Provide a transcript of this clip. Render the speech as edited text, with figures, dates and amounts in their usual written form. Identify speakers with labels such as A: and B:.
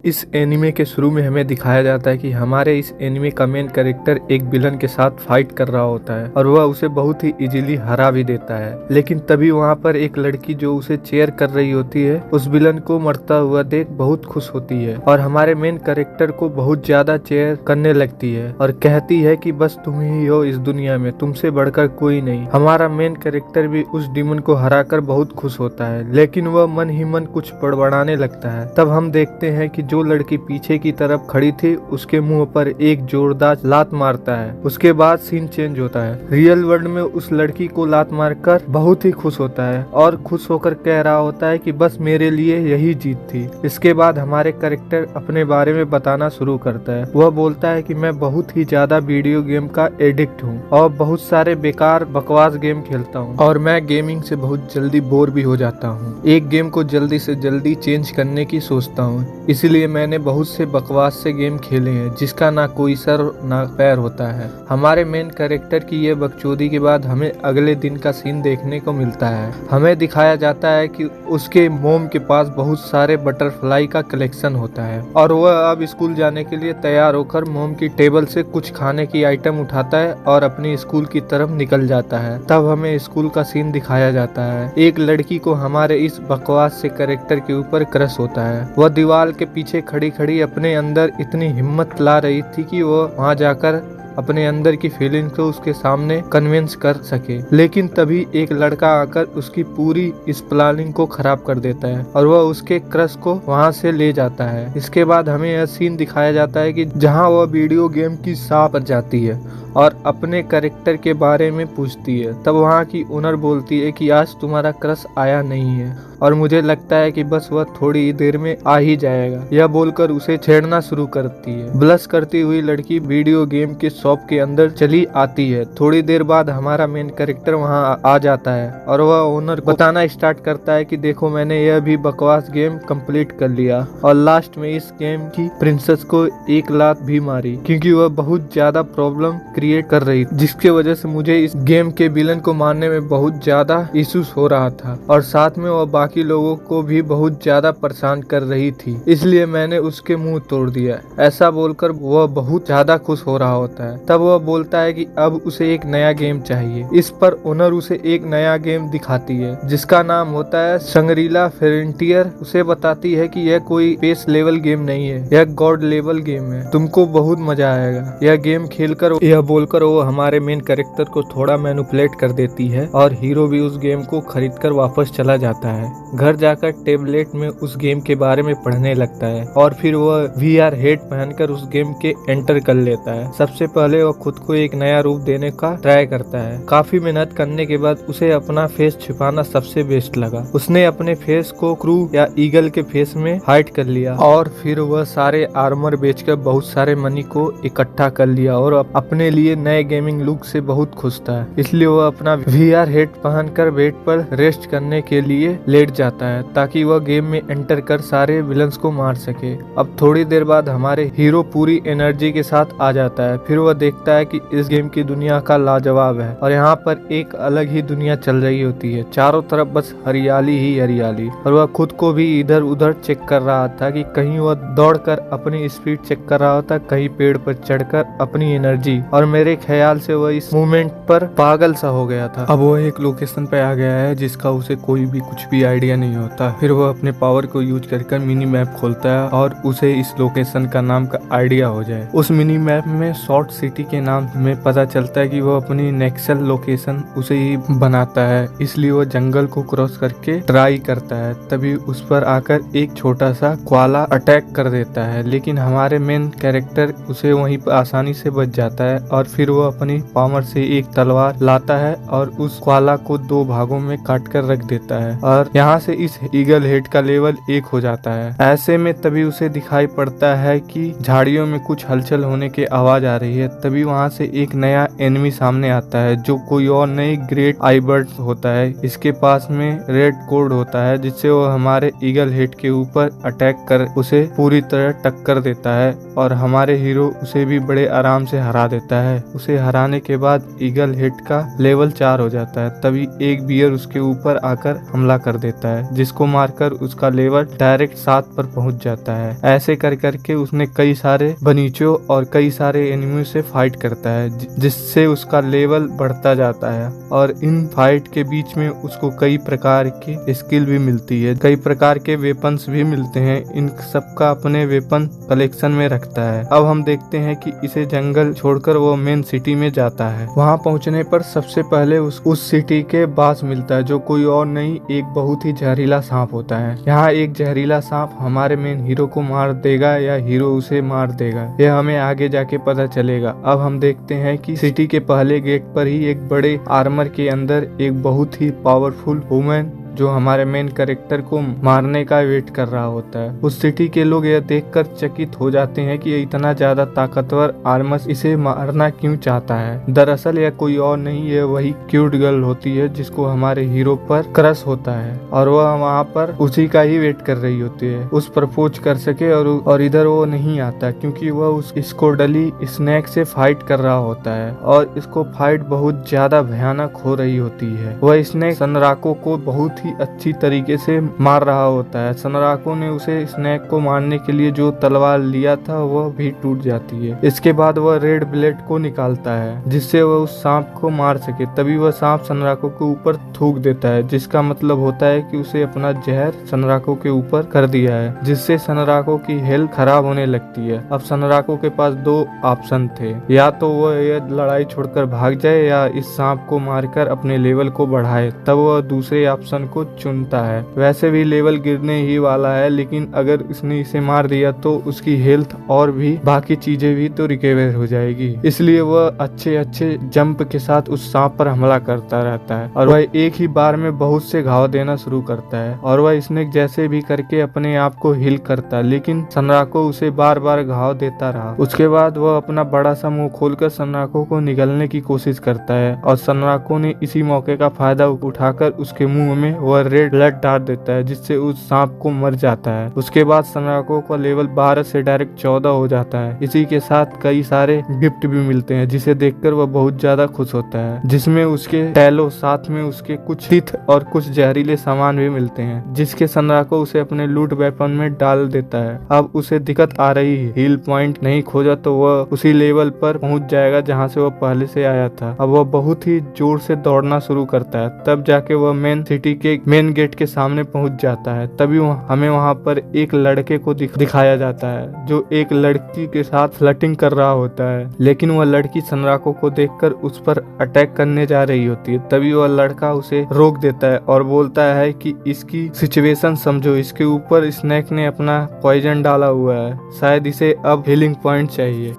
A: इस एनिमे के शुरू में हमें दिखाया जाता है कि हमारे इस एनिमे का मेन कैरेक्टर एक विलन के साथ फाइट कर रहा होता है और वह उसे बहुत ही इजीली हरा भी देता है। लेकिन तभी वहाँ पर एक लड़की जो उसे चेयर कर रही होती है उस विलन को मरता हुआ देख बहुत खुश होती है और हमारे मेन कैरेक्टर को बहुत ज्यादा चेयर करने लगती है और कहती है कि बस तुम ही हो इस दुनिया में, तुमसे बढ़कर कोई नहीं। हमारा मेन कैरेक्टर भी उस डीमन को हराकर बहुत खुश होता है, लेकिन वह मन ही मन कुछ बड़बड़ाने लगता है। तब हम देखते हैं कि जो लड़की पीछे की तरफ खड़ी थी उसके मुंह पर एक जोरदार लात मारता है। उसके बाद सीन चेंज होता है। रियल वर्ल्ड में उस लड़की को लात मारकर बहुत ही खुश होता है और खुश होकर कह रहा होता है कि बस मेरे लिए यही जीत थी। इसके बाद हमारे कैरेक्टर अपने बारे में बताना शुरू करता है। वह बोलता है कि मैं बहुत ही ज्यादा वीडियो गेम का एडिक्ट हूँ और बहुत सारे बेकार बकवास गेम खेलता हूँ और मैं गेमिंग से बहुत जल्दी बोर भी हो जाता हूँ। एक गेम को जल्दी से जल्दी चेंज करने की सोचता हूँ, इसलिए मैंने बहुत से बकवास से गेम खेले हैं जिसका ना कोई सर ना पैर होता है। हमारे मेन कैरेक्टर की ये बकचोदी के बाद हमें अगले दिन का सीन देखने को मिलता है। हमें दिखाया जाता है कि उसके मोम के पास बहुत सारे बटरफ्लाई का कलेक्शन होता है और वह अब स्कूल जाने के लिए तैयार होकर मोम की टेबल से कुछ खाने की आइटम उठाता है और अपनी स्कूल की तरफ निकल जाता है। तब हमें स्कूल का सीन दिखाया जाता है। एक लड़की को हमारे इस बकवास से कैरेक्टर के ऊपर क्रश होता है। वह दीवार के पीछे खड़ी खड़ी अपने अंदर इतनी हिम्मत ला रही थी कि वह वहां जाकर अपने अंदर की फीलिंग को उसके सामने कन्विंस कर सके, लेकिन तभी एक लड़का आकर उसकी पूरी इस प्लानिंग को खराब कर देता है और वह उसके क्रश को वहां से ले जाता है। इसके बाद हमें यह सीन दिखाया जाता है कि जहां वह वीडियो गेम की शॉप पर जाती है और अपने कैरेक्टर के बारे में पूछती है। तब वहाँ की ओनर बोलती है कि आज तुम्हारा क्रश आया नहीं है और मुझे लगता है कि बस वह थोड़ी देर में आ ही जाएगा। यह बोलकर उसे छेड़ना शुरू करती है। ब्लश करती हुई लड़की वीडियो गेम के शॉप के अंदर चली आती है। थोड़ी देर बाद हमारा मेन कैरेक्टर वहाँ आ जाता है और वह ओनर को बताना स्टार्ट करता है कि देखो मैंने यह भी बकवास गेम कंप्लीट कर लिया और लास्ट में इस गेम की प्रिंसेस को एक लात भी मारी क्योंकि वह बहुत ज्यादा प्रॉब्लम क्रिएट कर रही, जिसके वजह से मुझे इस गेम के विलन को मारने में बहुत ज्यादा इश्यूज हो रहा था और साथ में वह बाकी लोगों को भी बहुत ज्यादा परेशान कर रही थी, इसलिए मैंने उसके मुंह तोड़ दिया। ऐसा बोलकर वह बहुत ज्यादा खुश हो रहा होता है। तब वह बोलता है कि अब उसे एक नया गेम चाहिए। इस पर ओनर उसे एक नया गेम दिखाती है जिसका नाम होता है शंग्रीला फ्रंटियर। उसे बताती है कि यह कोई बेस लेवल गेम नहीं है, यह गॉड लेवल गेम है, तुमको बहुत मजा आएगा। यह गेम खेलकर यह बोलकर वो हमारे मेन कैरेक्टर को थोड़ा मैनिपुलेट कर देती है और हीरो भी उस गेम को खरीदकर वापस चला जाता है। घर जाकर टेबलेट में उस गेम के बारे में पढ़ने लगता है और फिर वह VR हेड पहनकर उस गेम के एंटर कर लेता है। सबसे पहले वह खुद को एक नया रूप देने का ट्राई करता है। काफी मेहनत करने के बाद उसे अपना फेस छिपाना सबसे बेस्ट लगा। उसने अपने फेस को क्रू या ईगल के फेस में हाइड कर लिया और फिर वह सारे आर्मर बेचकर बहुत सारे मनी को इकट्ठा कर लिया और अपने लिए नए गेमिंग लुक से बहुत खुश था, इसलिए वह अपना VR हेड पहनकर बेड पर रेस्ट करने के लिए लेट जाता है ताकि वह गेम में एंटर कर सारे विलन्स को मार सके। अब थोड़ी देर बाद हमारे हीरो पूरी एनर्जी के साथ आ जाता है। फिर वह देखता है कि इस गेम की दुनिया का लाजवाब है और यहाँ पर एक अलग ही दुनिया चल रही होती है। चारों तरफ बस हरियाली ही हरियाली और वह खुद को भी इधर उधर चेक कर रहा था कि कहीं वह दौड़कर अपनी स्पीड चेक कर रहा था, कहीं पेड़ पर चढ़कर अपनी एनर्जी, और मेरे ख्याल से वह इस मूवमेंट पर पागल सा हो गया था। अब वो एक लोकेशन पे आ गया है जिसका उसे कोई भी कुछ भी आइडिया नहीं होता। फिर वह अपने पावर को यूज कर मिनी मैप खोलता है और उसे इस लोकेशन का नाम का आइडिया हो जाए। उस मिनी मैप में शॉर्ट सिटी के नाम में पता चलता है कि वो अपनी नेक्स्ट लोकेशन उसे ही बनाता है, इसलिए वो जंगल को क्रॉस करके ट्राई करता है। तभी उस पर आकर एक छोटा सा क्वाला अटैक कर देता है, लेकिन हमारे मेन कैरेक्टर उसे वहीं पर आसानी से बच जाता है और फिर वो अपनी पावर से एक तलवार लाता है और उस क्वाला को 2 भागों में काट कर रख देता है और यहाँ से इस ईगल हेड का लेवल 1 हो जाता है। ऐसे में तभी उसे दिखाई पड़ता है कि झाड़ियों में कुछ हलचल होने की आवाज आ रही है। तभी वहाँ से एक नया एनिमी सामने आता है जो कोई और नहीं ग्रेट आईबर्ड होता है। इसके पास में रेड कोड होता है जिससे वो हमारे ईगल हेड के ऊपर अटैक कर उसे पूरी तरह टक्कर देता है और हमारे हीरो उसे भी बड़े आराम से हरा देता है। उसे हराने के बाद ईगल हेड का लेवल 4 हो जाता है। तभी एक बियर उसके ऊपर आकर हमला कर देता है जिसको मारकर उसका लेवल डायरेक्ट 7 पर पहुंच जाता है। ऐसे कर करके उसने कई सारे बनीचों और कई सारे एनिमी से फाइट करता है जिससे उसका लेवल बढ़ता जाता है और इन फाइट के बीच में उसको कई प्रकार की स्किल भी मिलती है, कई प्रकार के वेपन्स भी मिलते हैं। इन सबका अपने वेपन कलेक्शन में रखता है। अब हम देखते हैं कि इसे जंगल छोड़कर वो मेन सिटी में जाता है। वहां पहुंचने पर सबसे पहले उस सिटी के बास मिलता है जो कोई और नहीं एक बहुत ही जहरीला सांप होता है। यहाँ एक जहरीला सांप हमारे मेन हीरो को मार देगा या हीरो उसे मार देगा यह हमें आगे जाके पता चलेगा। अब हम देखते हैं कि सिटी के पहले गेट पर ही एक बड़े आर्मर के अंदर एक बहुत ही पावरफुल वुमेन जो हमारे मेन कैरेक्टर को मारने का वेट कर रहा होता है। उस सिटी के लोग यह देखकर चकित हो जाते हैं कि इतना ज्यादा ताकतवर आर्मस इसे मारना क्यों चाहता है। दरअसल यह कोई और नहीं यह वही क्यूट गर्ल होती है जिसको हमारे हीरो पर क्रश होता है और वह वहाँ पर उसी का ही वेट कर रही होती है उस प्रपोज कर सके और इधर वो नहीं आता क्योंकि वह इसको डली स्नैक से फाइट कर रहा होता है और इसको फाइट बहुत ज्यादा भयानक हो रही होती है। वह स्नैक सनराको को बहुत अच्छी तरीके से मार रहा होता है। सनराको ने उसे स्नैक को मारने के लिए जो तलवार लिया था वह भी टूट जाती है। इसके बाद वह रेड ब्लेड को निकालता है जिससे वह उस सांप को मार सके। तभी वह सांप सनराको के ऊपर थूक देता है जिसका मतलब होता है कि उसे अपना जहर सनराको के ऊपर कर दिया है जिससे सनराको की हेल्थ खराब होने लगती है। अब सनराको के पास 2 ऑप्शन थे, या तो वह यह लड़ाई छोड़कर भाग जाए या इस सांप को मारकर अपने लेवल को बढ़ाए। तब वह दूसरे ऑप्शन को चुनता है। वैसे भी लेवल गिरने ही वाला है लेकिन अगर इसने इसे मार दिया तो उसकी हेल्थ और भी बाकी चीजें भी तो रिकवर हो जाएगी। इसलिए वह अच्छे जंप के साथ उस सांप पर हमला करता रहता है और वह एक ही बार में बहुत से घाव देना शुरू करता है और वह स्नेक जैसे भी करके अपने आप को हील करता है लेकिन सनराको उसे बार बार घाव देता रहा। उसके बाद वह अपना बड़ा सा मुंह खोलकर सनराको को निगलने की कोशिश करता है और सनराको ने इसी मौके का फायदा उठाकर उसके मुंह में वह रेड ब्लड डाल देता है जिससे उस सांप को मर जाता है। उसके बाद सनराको का लेवल 12 से डायरेक्ट 14 हो जाता है। इसी के साथ कई सारे गिफ्ट भी मिलते हैं जिसे देखकर वह बहुत ज्यादा खुश होता है, जिसमें उसके टैलो साथ में उसके कुछ टीथ और कुछ जहरीले सामान भी मिलते हैं जिसके सनराको उसे अपने लूट वेपन में डाल देता है। अब उसे दिक्कत आ रही है, हील पॉइंट नहीं खोजा तो वह उसी लेवल पर पहुंच जाएगा जहां से वह पहले से आया था। अब वह बहुत ही जोर से दौड़ना शुरू करता है, तब जाके वह मेन सिटी के मेन गेट के सामने पहुंच जाता है। तभी हमें वहां पर एक लड़के को दिखाया जाता है जो एक लड़की के साथ फ्लर्टिंग कर रहा होता है, लेकिन वह लड़की सनराको को देखकर उस पर अटैक करने जा रही होती है। तभी वह लड़का उसे रोक देता है और बोलता है कि इसकी सिचुएशन समझो, इसके ऊपर स्नेक ने अपना पॉइजन डाला हुआ है, शायद इसे अब हीलिंग पॉइंट चाहिए।